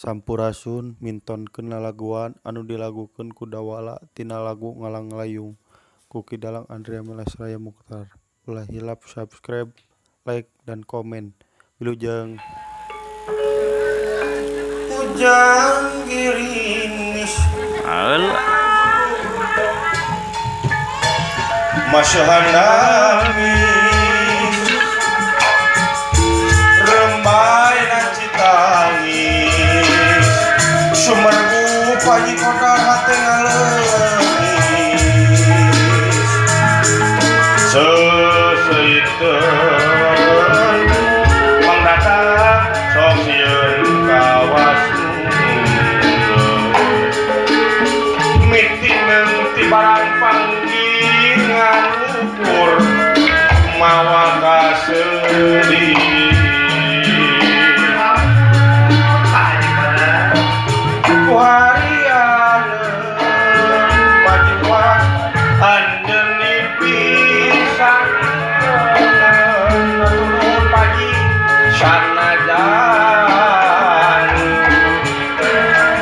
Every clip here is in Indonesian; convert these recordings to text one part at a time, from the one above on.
Sampurasun mintonkeun lalaguan anu dilagukeun ku Dawala tina lagu Ngalang-Layung ku Kidalang Andrea Melesraya Muchtar. Ulah hilap subscribe, like, dan komen. Wilujeng. Ujang girinis masyahandamis rembay na citangis sumergu paji kota hati ngaleungis seseiteun mangdatang sok sieun kawas miti barang panggingan ukur mawa kasedih kuharianeun pajuan andeni pisan turun pagi sanajan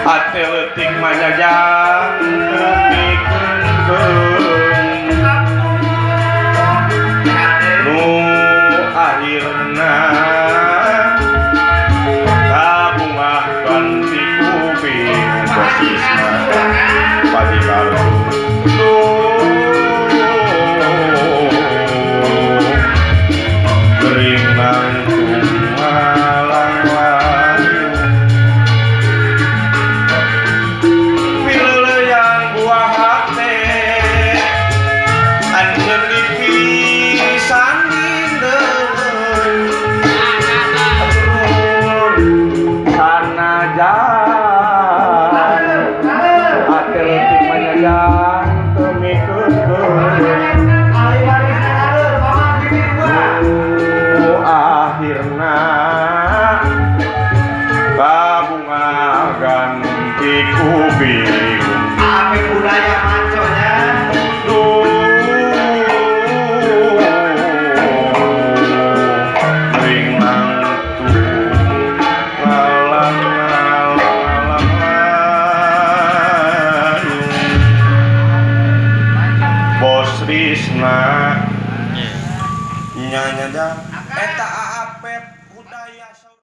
ate leutik manyajang nu akhirna kabungah ganti kuping posisna padi kalu gering nangtung ngalang-layung pileuleuyang buah hate anjeun dipisan dindeun sanajan ate leutik manyajang teu mikeun akhirna kabunga ganti kuping Ame budaya manconya ring nangtung ngalang-layung Bos Risna nyanyajang